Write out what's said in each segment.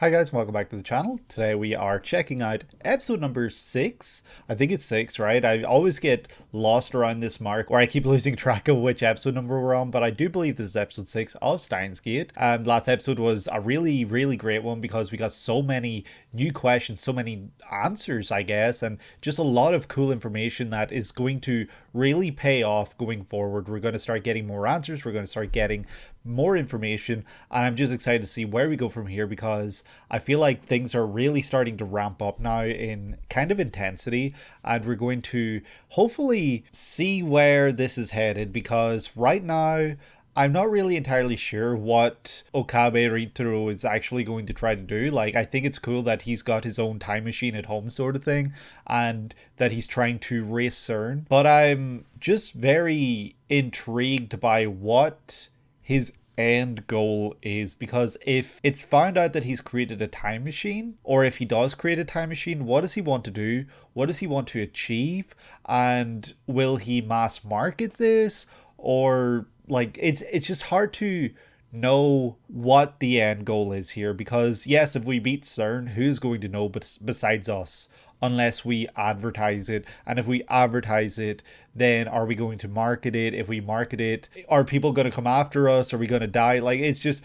Hi guys, welcome back to the channel. Today we are checking out episode number 6. I think it's 6, right? I always get lost around this mark, or I keep losing track of which episode number we're on, but I do believe this is episode 6 of Steins. Last episode was a really great one because we got so many new questions, so many answers, I guess, and just a lot of cool information that is going to really pay off going forward. We're going to start getting more answers, we're going to start getting more information, and I'm just excited to see where we go from here because I feel like things are really starting to ramp up now in kind of intensity, and we're going to hopefully see where this is headed because right now I'm not really entirely sure what Okabe Rintaro is actually going to try to do. Like, I think it's cool that he's got his own time machine at home sort of thing, and that he's trying to race CERN. But I'm just very intrigued by what his end goal is, because if it's found out that he's created a time machine, or if he does create a time machine, what does he want to do? What does he want to achieve? And will he mass market this? Or like, it's just hard to know what the end goal is here, because yes, if we beat CERN, who's going to know besides us, unless we advertise it? And if we advertise it, then are we going to market it? If we market it, are people going to come after us? Are we going to die? Like, it's just,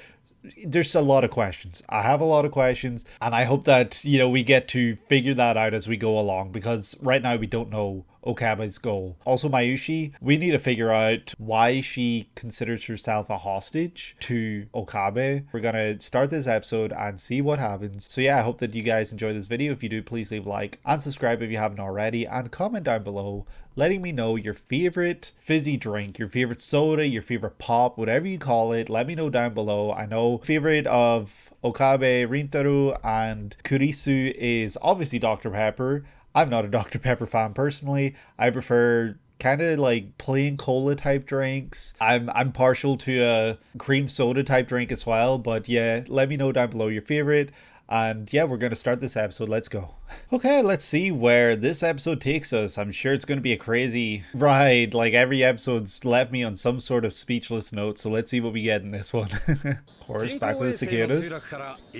there's a lot of questions. I have a lot of questions, and I hope that, we get to figure that out as we go along, because right now we don't know Okabe's goal. Also, Mayushi, we need to figure out why she considers herself a hostage to Okabe. We're gonna start this episode and see what happens. So yeah, I hope that you guys enjoy this video. If you do, please leave a like and subscribe if you haven't already, and comment down below letting me know your favorite fizzy drink, your favorite soda, your favorite pop, whatever you call it. Let me know down below. I know favorite of Okabe, Rintaro, and Kurisu is obviously Dr. Pepper. I'm not a Dr. Pepper fan personally. I prefer kind of like plain cola type drinks. I'm partial to a cream soda type drink as well. But yeah, let me know down below your favorite. And yeah, we're going to start this episode. Let's go. Okay, let's see where this episode takes us. I'm sure it's going to be a crazy ride. Like, every episode's left me on some sort of speechless note. So let's see what we get in this one. Of course, back with the cicadas.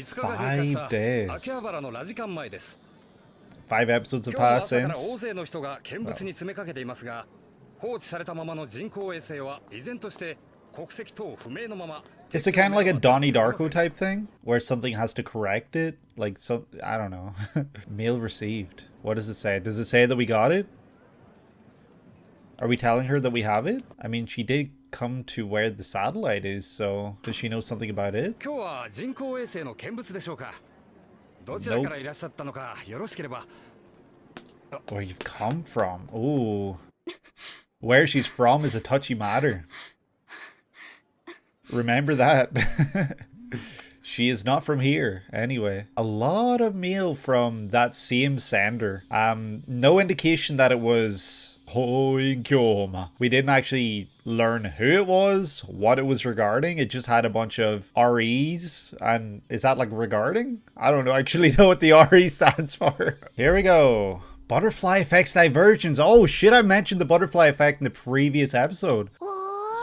5 days. 5 episodes have passed since. It's a kind of like a Donnie Darko type thing, where something has to correct it. Like, so, I don't know. Mail received. What does it say? Does it say that we got it? Are we telling her that we have it? I mean, she did come to where the satellite is, so does she know something about it? Nope. Where you've come from. Ooh. Where she's from is a touchy matter. Remember that. She is not from here. Anyway, a lot of mail from that same sender. No indication that it was Hoinkyoma. We didn't actually learn who it was, what it was regarding. It just had a bunch of REs. And is that like regarding? I don't actually know what the RE stands for. Here we go. Butterfly effects divergence. Oh shit, I mentioned the butterfly effect in the previous episode.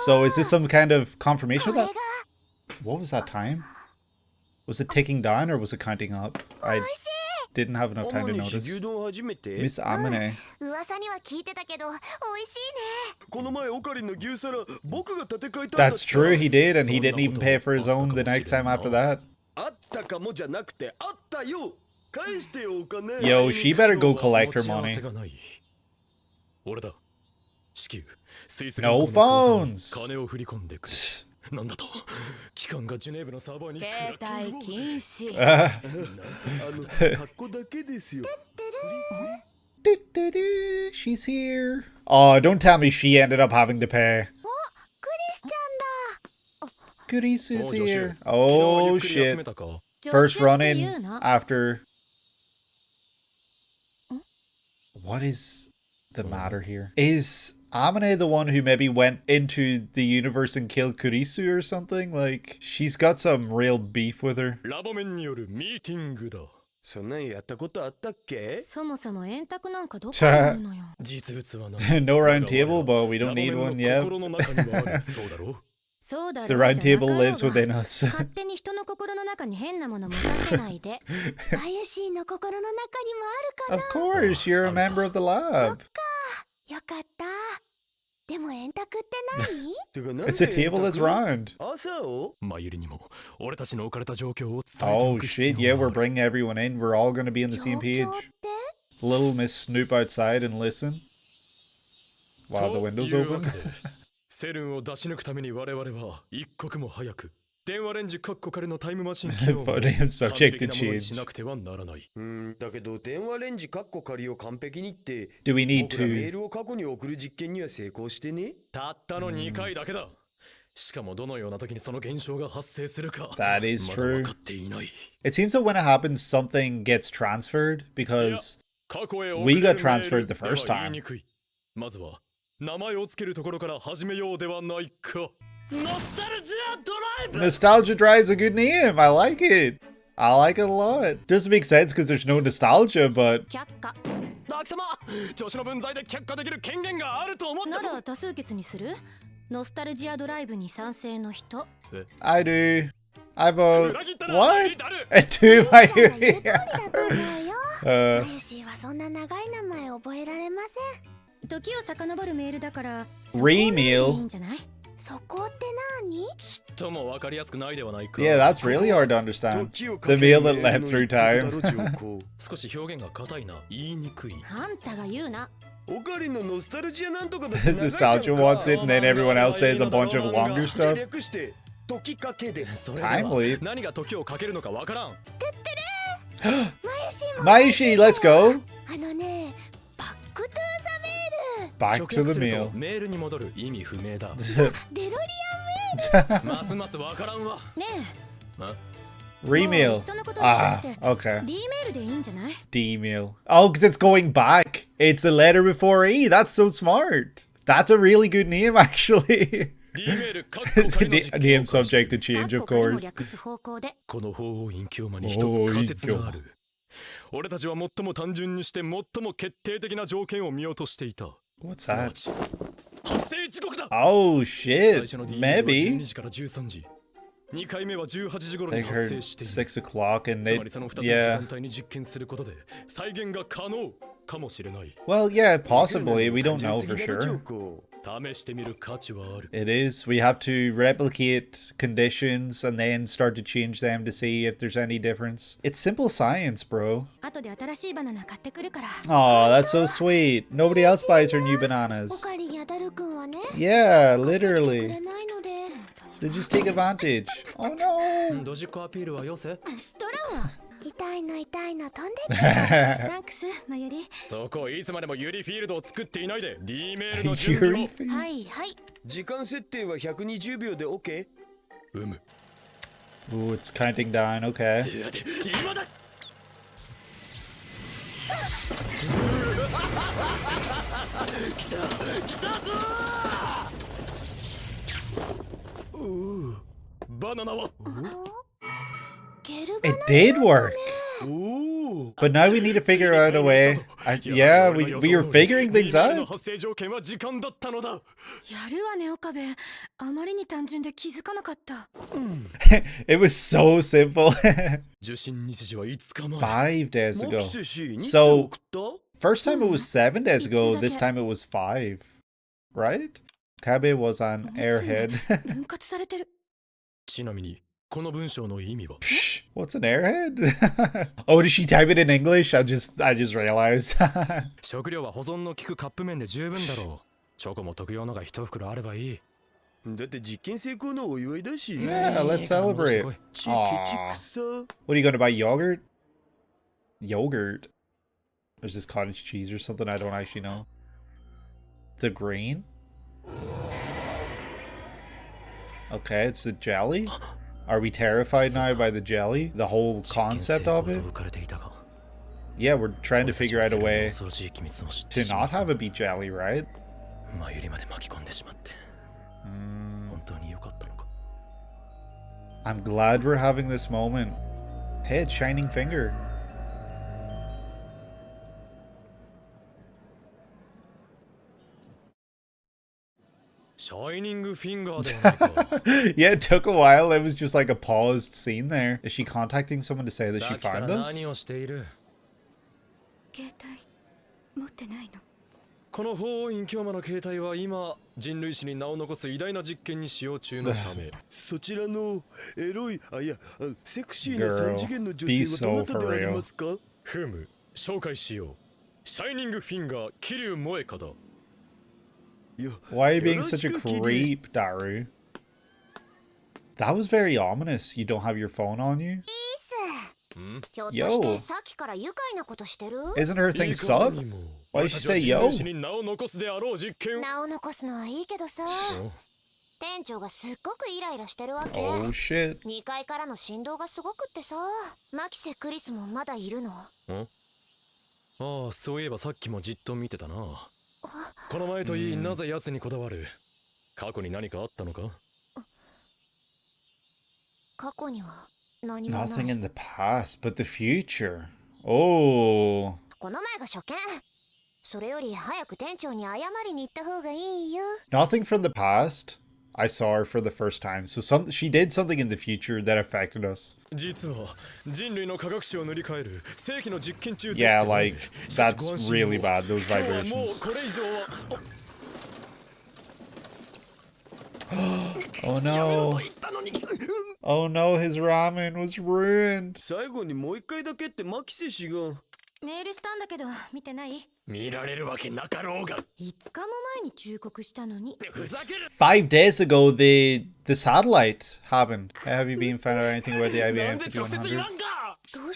So is this some kind of confirmation of that? What was that time? Was it ticking down or was it counting up? I didn't have enough time to notice. Miss Amane. That's true, he did, and he didn't even pay for his own the next time after that. Yo, she better go collect her money. No phones! She's here. Oh, don't tell me she ended up having to pay. Kurisu's here. Oh shit. First run in after. What is the matter here? Is Amane the one who maybe went into the universe and killed Kurisu or something? Like, she's got some real beef with her. No round table, but we don't need one yet. The round table lives within us. Of course, you're a member of the lab. It's a table that's round. Oh shit, yeah, we're bringing everyone in. We're all going to be on the same page. Little Miss Snoop outside and listen. Wow, the window's open. Funny and subject to change. Do we need to? That is true. It seems that when it happens, something gets transferred because we got transferred the first time. Nostalgia Drive's a good name. I like it. I like it a lot. Doesn't make sense because there's no nostalgia, but... I do. I vote. What? I do. Re-meal? Yeah, that's really hard to understand. The meal that led through time. Nostalgia wants it, and then everyone else says a bunch of longer stuff. Time leap. Maishi, let's go. Back to the meal. Re-meal. Ah, okay. D-meal. Oh, because it's going back. It's the letter before E. That's so smart. That's a really good name, actually. Name subject to change, of course. What's that? Oh shit, maybe. They heard 6 o'clock and they, yeah. Well, yeah, possibly. We don't know for sure. It is. We have to replicate conditions and then start to change them to see if there's any difference. It's simple science, bro. Aw, that's so sweet. Nobody else buys her new bananas. Yeah, literally. They just take advantage. Oh no! Ooh, it's counting down, okay. It did work. But now we need to figure out a way. Yeah, we are figuring things out. It was so simple. 5 days ago. So, first time it was 7 days ago, this time it was 5. Right? Kabe was an airhead. Psh, what's an airhead? Oh, did she type it in English? I just realized. Yeah, let's celebrate. Aww. What are you going to buy? Yogurt? Yogurt? There's this cottage cheese or something, I don't actually know. The green? Okay, it's a jelly? Are we terrified now by the jelly? The whole concept of it? Yeah, we're trying to figure out a way to not have it be jelly, right? I'm glad we're having this moment. Hey, it's Shining Finger. Yeah, it took a while. It was just like a paused scene there. Is she contacting someone to say that she found us? この法院教魔の形態は今人類史に名を残す偉大な実験に使用中のためそちらのエロいセクシーな三次元の女性はどなたでありますかふむ紹介しようシャイニングフィンガー桐生萌香だ Why are you being such a creep, Daru? That was very ominous. You don't have your phone on you? Yo. Isn't her thing sub? Why did she say yo? 名を残すのはいいけどさ店長がすっごくイライラしてるわけ Oh shit 2階からの振動がすごくってさマキセ・クリスもまだいるのああそういえばさっきもじっと見てたなこの前といいなぜ奴にこだわる過去に何かあったのか過去には何もない Nothing in the past, but the future. Oh. この前が初見それより早く店長に謝りに行った方がいいよ Nothing from the past. I saw her for the first time. So she did something in the future that affected us. 実は人類の科学史を塗り替える世紀の実験中 Yeah, like, that's really bad, those vibrations. Oh no. Oh no, his ramen was ruined. 最後にもう一回だけってマキセ氏がメールしたんだけど見てない？見られるわけなかろうが。5日も前に忠告したのに。ふざける。5 days ago, the satellite happened. Have you been found out anything about the IBM 5100?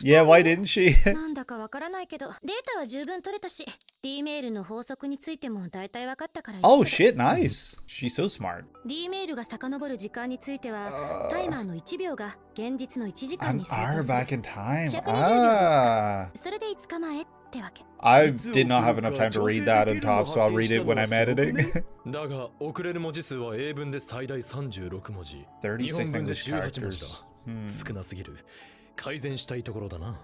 Yeah, why didn't she? なんだかわからないけど、データは十分取れたし、D メールの法則についても大体わかったから。Oh shit, nice. She's so smart. D メールが遡る時間については、タイマーの1秒が現実の1時間 An に相 hour 当する。 back in time. 120秒 Ah. それで5日前ってわけ。I did not have enough time to read that on top, so I'll read it when I'm editing. だが送れる文字数は英文で最大36文字。 36日本文で English 18文字だ。 characters. 少なすぎる。改善したいところだな。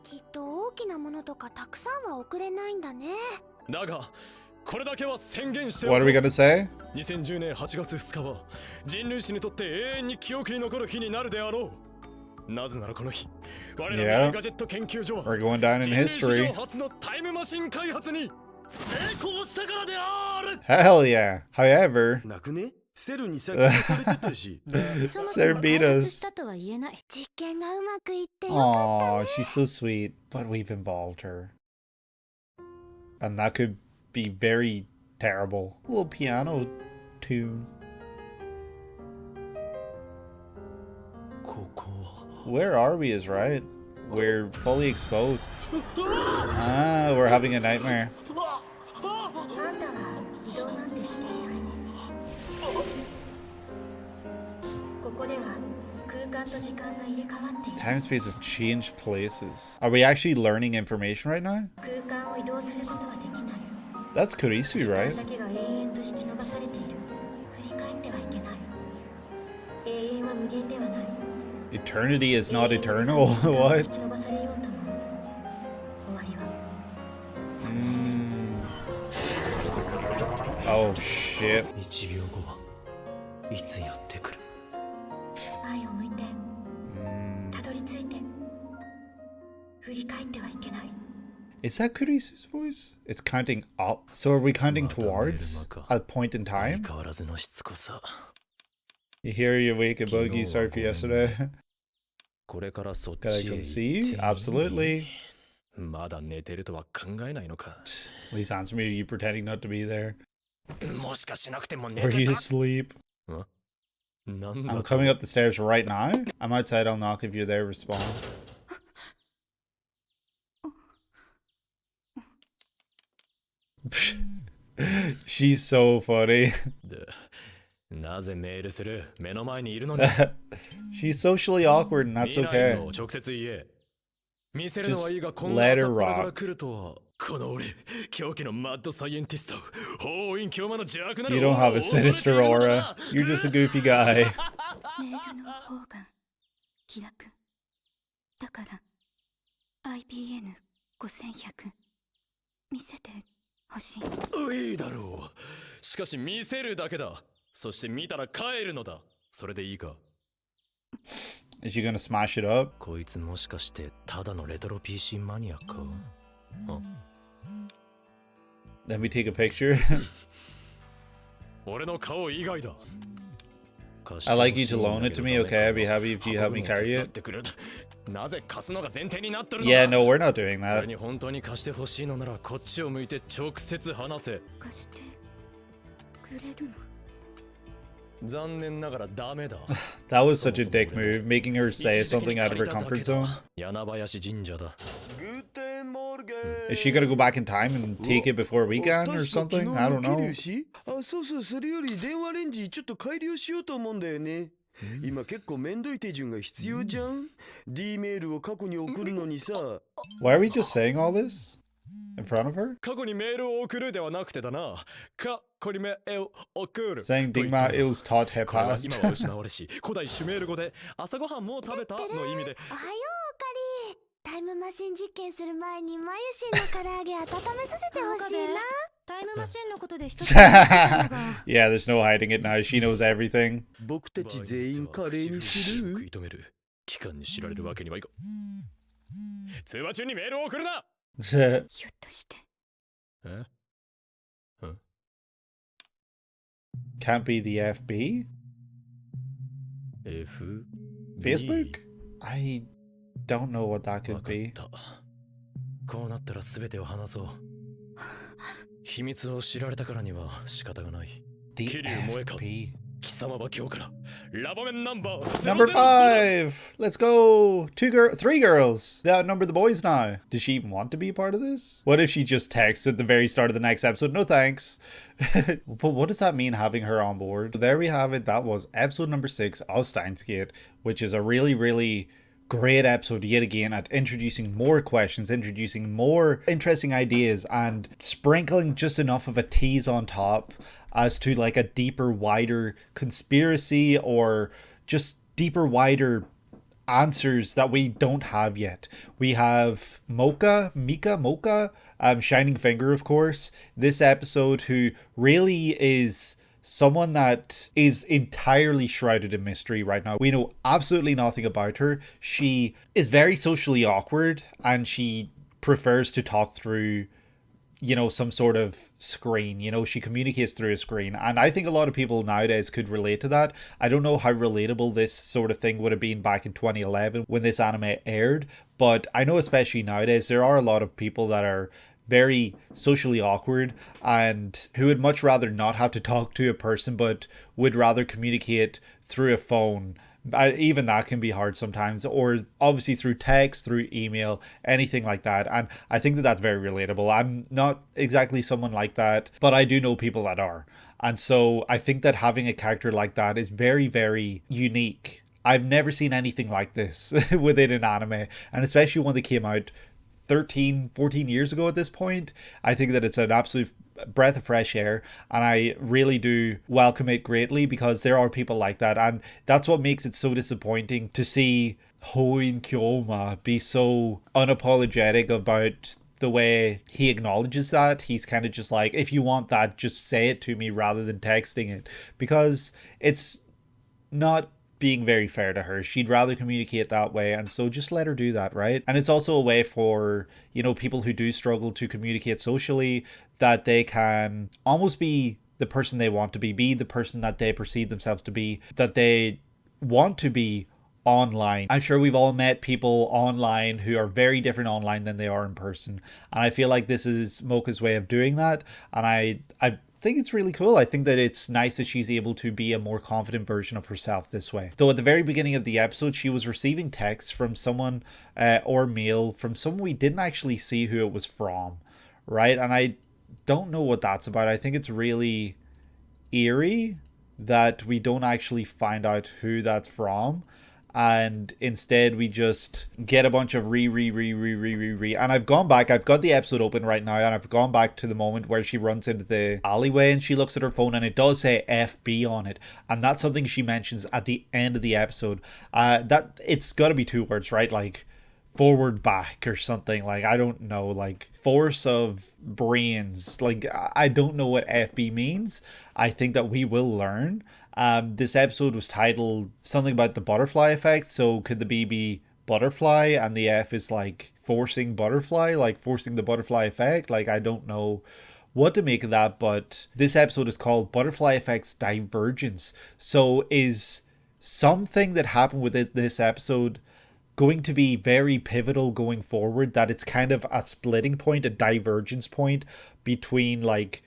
きっと大きなものとかたくさんは送れないんだねだがこれだけは宣言してお What are we gonna say? 2010年8月2日は人類史にとって永遠に記憶に残る日になるであろう。なぜならこの日、我らのガジェット研究所は We're going down in 人類史 history. 上初のタイムマシン開発に成功したからである。 Hell yeah. However, なくねセルに先越されてたしそもそも開発し Cerbitos. たとは言えない。実験がうまくいってよかったね Aw, she's so sweet, but we've involved her. And that could be very terrible. A little piano tune. ここは Where are we is right. We're fully exposed. Ah, we're having a nightmare. あんたは移動なんてしていない。ここでは空間と時間が入れ替わっている。 Time and space have changed places. Are we actually learning information right now? 空間を移動することはできない。 That's Kurisu, right? 時間だけが永遠と引き伸ばされている。振り返ってはいけない。永遠は無限ではない。 Eternity is not eternal. What? 引き伸ばされようとも終わりは存在する。 Oh shit. 1秒後はいつやってくる。前を向いてたどり着いて振り返ってはいけない。 Is that Kurisu's voice? It's counting up. So are we counting towards a point in time? 変わらずのしつこさ。 You hear you awake and buggy, sorry for yesterday. これからそっち Can へ I 行 come って see you? Absolutely. まだ寝てるとは考えないのか。 Please answer me, are you pretending not to be there? もしかしなくても寝 Are て you た。 asleep? なんだ I'm と coming up the stairs right now. I'm outside, I'll knock if you're there, respond. She's so funny. でなぜメールする目の前にいるのに。 She's socially awkward and that's 見ないぞ okay. 直接言え。見せるのはいいがこん Just な let 朝 her っぱらから rock. 来るとは。この俺、狂気のマッドサイエンティスト。法院教魔の邪悪なる You don't have a sinister aura. You're just a goofy guy. メールの方が気楽だから IBN5100 見せてほしい。いいだろう。しかし見せるだけだ。そして見たら帰るのだ。それでいいか。 Is she gonna smash it up? こいつもしかしてただのレトロ PC マニアか。Let me take a picture. 俺の顔以外だ。 I like you to loan it to me, okay? I'd be happy if you help me carry it. なぜ貸すのが前提になってるの Yeah, だ。 no, we're not doing それ that. に本当に貸してほしいのならこっちを向いて直接話せ。貸してくれるの？残念ながらダメだ。 That was such a dick move, making her say something out of her comfort zone. 柳林神社だ。 グーテンモルゲン Is she gonna go back in time and take it before we can or something? I don't know. そうそう、それより電話レンジちょっと改良しようと思うんだよね。今結構めんどい手順が必要じゃん。D メールを過去に送るのにさ。 Why are we just saying all this in front of her? 過去にメールを送るではなくてだな。過去にメールを送る。 Saying Digma il's taught hip これは past. 今は失われし、古代シュメール語で朝ごはんもう食べたの意味で。おはよう、おかり。タイムマシン実験する前にマユシンの唐揚げ温めさせてほしいな。タイムマシンのことで一つ言いたいのが Yeah, there's no hiding it now. She knows everything. 僕たち全員カレーにす食るい止める。機関に知られるわけにはいかん。通話中にメールを送るな。ひょっとしてえ？ Can't be the FB? F Facebook? I don't know what that わ could かっ be. た。こうなったら全てを話そう。秘密を知られたからには仕方がない。 The 桐生萌香。 FB. 貴様は今日からラボメンナンバー Number 5! Let's go! Three girls! They outnumber the boys now. Does she even want to be a part of this? What if she just texts at the very start of the next episode? No thanks. But what does that mean, having her on board? There we have it. That was episode number 6 of Steins, which is a really, really great episode yet again at introducing more questions, introducing more interesting ideas, and sprinkling just enough of a tease on top as to like a deeper, wider conspiracy or just deeper, wider answers that we don't have yet. We have Mika, Shining Finger, of course, this episode, who really is someone that is entirely shrouded in mystery right now. We know absolutely nothing about her. She is very socially awkward and she prefers to talk through, you know, some sort of screen. You know, she communicates through a screen. And I think a lot of people nowadays could relate to that. I don't know how relatable this sort of thing would have been back in 2011 when this anime aired. But I know especially nowadays, there are a lot of people that are very socially awkward and who would much rather not have to talk to a person but would rather communicate through a phone. Even that can be hard sometimes, or obviously through text, through email, anything like that. And I think that that's very relatable. I'm not exactly someone like that, but I do know people that are. And so I think that having a character like that is very, very unique. I've never seen anything like this within an anime, and especially one that came out 13, 14 years ago at this point. I think that it's an absolute breath of fresh air, and I really do welcome it greatly because there are people like that, and that's what makes it so disappointing to see Hoin Kyoma be so unapologetic about the way he acknowledges that. He's kind of just like, if you want that, just say it to me rather than texting it, because it's not being very fair to her. She'd rather communicate that way, and so just let her do that, right? And it's also a way for, you know, people who do struggle to communicate socially, that they can almost be the person they want to be the person that they perceive themselves to be, that they want to be online. I'm sure we've all met people online who are very different online than they are in person, and I feel like this is Mocha's way of doing that, and I think it's really cool. I think that it's nice that she's able to be a more confident version of herself this way. Though at the very beginning of the episode, she was receiving texts from someone or mail from someone we didn't actually see who it was from, right? And I don't know what that's about. I think it's really eerie that we don't actually find out who that's from, and instead we just get a bunch of re and I've gone back, I've got the episode open right now, and I've gone back to the moment where she runs into the alleyway and she looks at her phone and it does say FB on it, and that's something she mentions at the end of the episode. That it's got to be 2 words, right? Like forward back or something. Like, I don't know, like force of brains. Like, I don't know what FB means. I think that we will learn. This episode was titled something about the butterfly effect. So could the B be butterfly and the F is like forcing butterfly, like forcing the butterfly effect? Like, I don't know what to make of that, but this episode is called Butterfly Effect's Divergence. So is something that happened within this episode going to be very pivotal going forward, that it's kind of a splitting point, a divergence point between like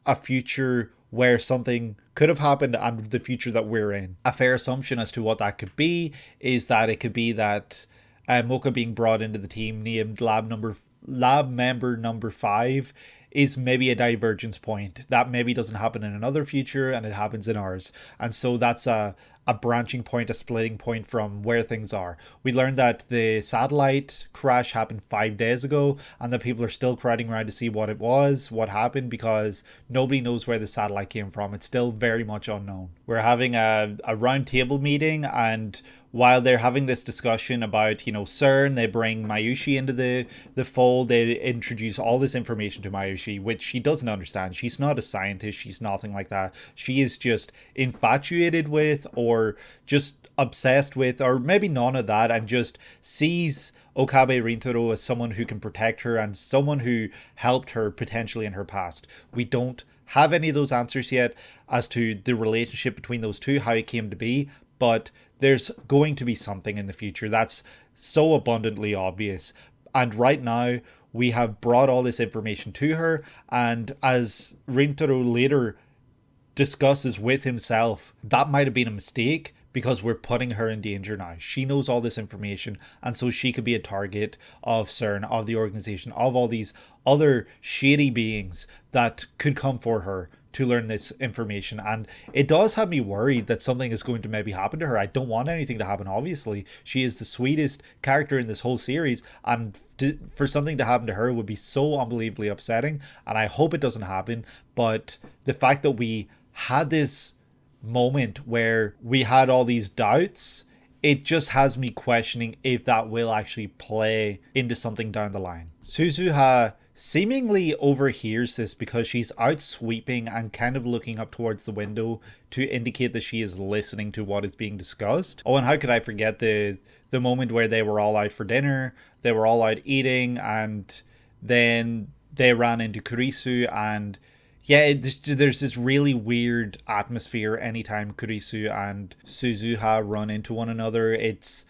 a future where something could have happened and the future that we're in? A fair assumption as to what that could be is that it could be that Mocha being brought into the team, named lab member number 5, is maybe a divergence point that maybe doesn't happen in another future and it happens in ours. And so that's a branching point, a splitting point from where things are. We learned that the satellite crash happened 5 days ago and that people are still crowding around to see what it was, what happened, because nobody knows where the satellite came from. It's still very much unknown. We're having a round table meeting, and while they're having this discussion about, CERN, they bring Mayushi into the fold. They introduce all this information to Mayushi, which she doesn't understand. She's not a scientist. She's nothing like that. She is just infatuated with, or just obsessed with, or maybe none of that, and just sees Okabe Rintaro as someone who can protect her and someone who helped her potentially in her past. We don't have any of those answers yet as to the relationship between those two, how it came to be, but there's going to be something in the future. That's so abundantly obvious. And right now, we have brought all this information to her, and as Rintaro later discusses with himself, that might have been a mistake because we're putting her in danger now. She knows all this information, and so she could be a target of CERN, of the organization, of all these other shady beings that could come for her to learn this information. And it does have me worried that something is going to maybe happen to her. I don't want anything to happen, obviously. She is the sweetest character in this whole series, and for something to happen to her would be so unbelievably upsetting, and I hope it doesn't happen. But the fact that we had this moment where we had all these doubts, it just has me questioning if that will actually play into something down the line. Suzuha seemingly overhears this because she's out sweeping and kind of looking up towards the window to indicate that she is listening to what is being discussed. Oh, and how could I forget the moment where they were all out for dinner, they were all out eating, and then they ran into Kurisu, and yeah, there's this really weird atmosphere anytime Kurisu and Suzuha run into one another. It's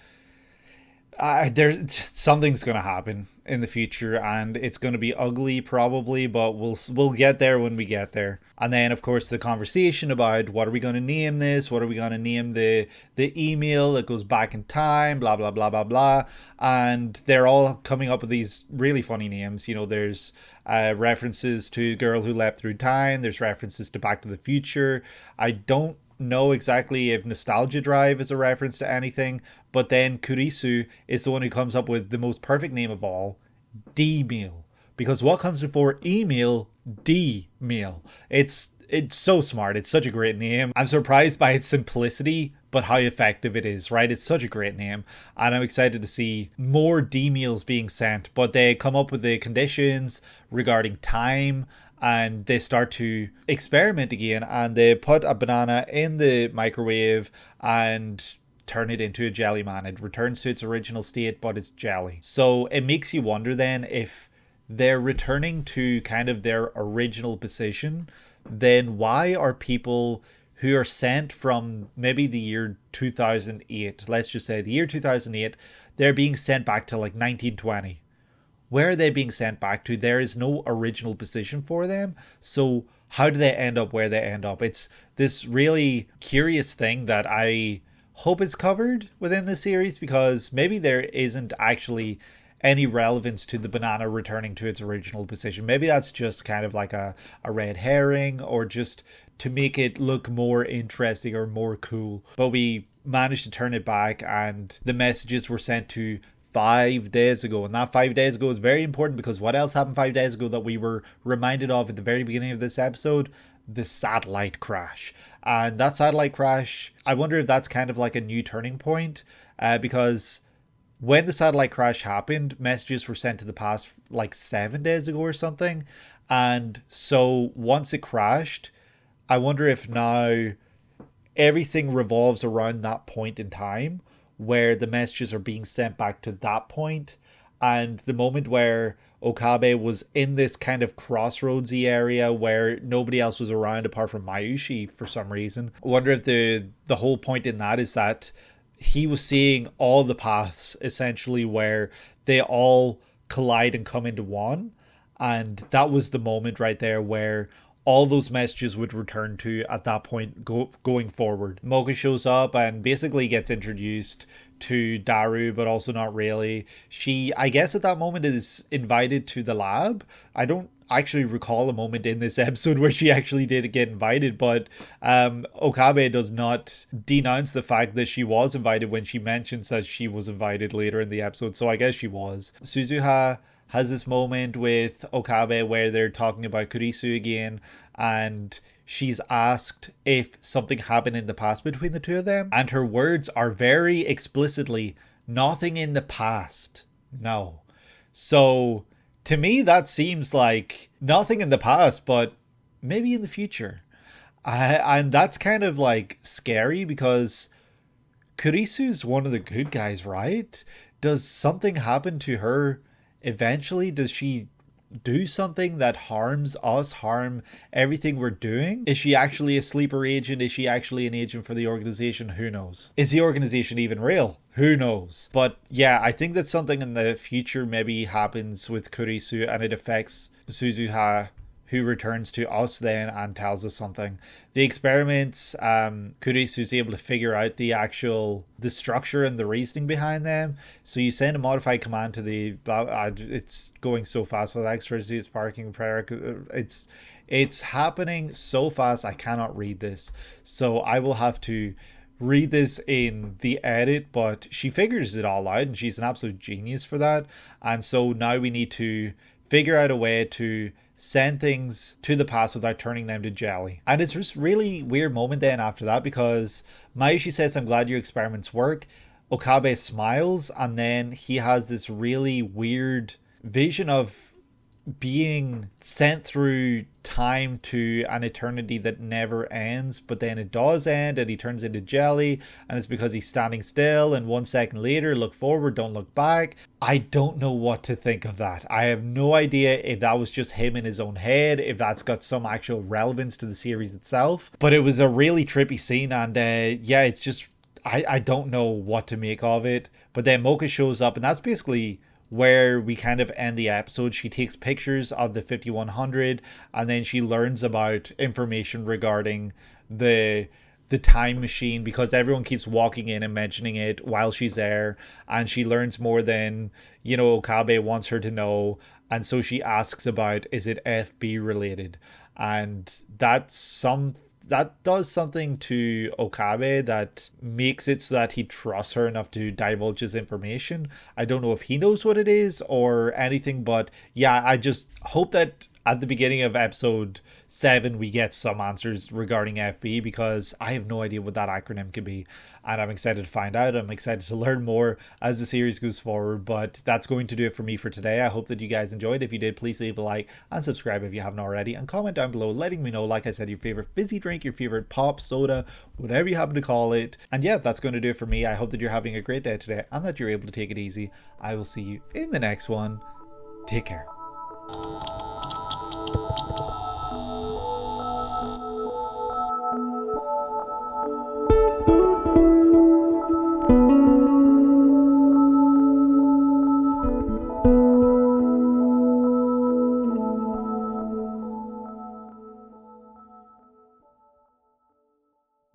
there's something's gonna happen in the future, and it's gonna be ugly probably, but we'll get there when we get there. And then of course the conversation about what are we gonna name this, what are we gonna name the email that goes back in time, blah blah blah blah blah, and they're all coming up with these really funny names. There's references to Girl Who Leapt Through Time, there's references to Back to the Future. I don't know exactly if Nostalgia Drive is a reference to anything, but then Kurisu is the one who comes up with the most perfect name of all, D-Mail. Because what comes before email? D-Mail. It's so smart. It's such a great name. I'm surprised by its simplicity, but how effective it is, right? It's such a great name, and I'm excited to see more D-Mails being sent. But they come up with the conditions regarding time, and they start to experiment again, and they put a banana in the microwave and turn it into a jelly man. It returns to its original state, but it's jelly. So it makes you wonder then, if they're returning to kind of their original position, then why are people who are sent from maybe the year 2008, let's just say the year 2008, they're being sent back to like 1920? Where are they being sent back to? There is no original position for them. So how do they end up where they end up? It's this really curious thing that I hope is covered within the series, because maybe there isn't actually any relevance to the banana returning to its original position. Maybe that's just kind of like a red herring, or just to make it look more interesting or more cool. But we managed to turn it back, and the messages were sent to 5 days ago, and that 5 days ago is very important, because what else happened 5 days ago that we were reminded of at the very beginning of this episode? The satellite crash. And that satellite crash, I wonder if that's kind of like a new turning point, because when the satellite crash happened, messages were sent to the past like 7 days ago or something. And so once it crashed, I wonder if now everything revolves around that point in time where the messages are being sent back to that point. And the moment where Okabe was in this kind of crossroadsy area where nobody else was around apart from Mayushi for some reason. I wonder if the whole point in that is that he was seeing all the paths essentially where they all collide and come into one. And that was the moment right there where all those messages would return to at that point going forward. Mocha shows up and basically gets introduced to Daru, but also not really. She, I guess at that moment, is invited to the lab. I don't actually recall a moment in this episode where she actually did get invited, but Okabe does not denounce the fact that she was invited when she mentions that she was invited later in the episode, so I guess she was. Suzuha has this moment with Okabe where they're talking about Kurisu again, and she's asked if something happened in the past between the two of them, and her words are very explicitly, nothing in the past. No. So to me that seems like nothing in the past, but maybe in the future. And that's kind of like scary because Kurisu's one of the good guys, right? Does something happen to her eventually? Does she do something that harms us, harm everything we're doing? Is she actually a sleeper agent? Is she actually an agent for the organization? Who knows? Is the organization even real? Who knows? But yeah, I think that something in the future maybe happens with Kurisu and it affects Suzuha, who returns to us then and tells us something. The experiments, Kurisu's able to figure out the structure and the reasoning behind them. So you send a modified command to the, it's going so fast with electricity, it's parking, prayer, it's happening so fast I cannot read this. So I will have to read this in the edit, but she figures it all out and she's an absolute genius for that. And so now we need to figure out a way to send things to the past without turning them to jelly. And it's just really weird moment then after that, because Mayushi says, I'm glad your experiments work. Okabe smiles, and then he has this really weird vision of being sent through time to an eternity that never ends, but then it does end and he turns into jelly, and it's because he's standing still, and 1 second later, look forward, don't look back. I don't know what to think of that. I have no idea if that was just him in his own head, if that's got some actual relevance to the series itself, but it was a really trippy scene, and yeah, it's just I don't know what to make of it. But then Mocha shows up, and that's basically where we kind of end the episode. She takes pictures of the 5100, and then she learns about information regarding the time machine, because everyone keeps walking in and mentioning it while she's there, and she learns more than, you know, Okabe wants her to know. And so she asks about, is it FB related? And that does something to Okabe that makes it so that he trusts her enough to divulge his information. I don't know if he knows what it is or anything, but yeah, I just hope that at the beginning of episode 7 we get some answers regarding FB, because I have no idea what that acronym could be, and I'm excited to find out. I'm excited to learn more as the series goes forward. But that's going to do it for me for today. I hope that you guys enjoyed. If you did, please leave a like and subscribe if you haven't already, and comment down below letting me know, like I said, your favorite fizzy drink, your favorite pop, soda, whatever you happen to call it. And yeah, that's going to do it for me. I hope that you're having a great day today and that you're able to take it easy. I will see you in the next one. Take care.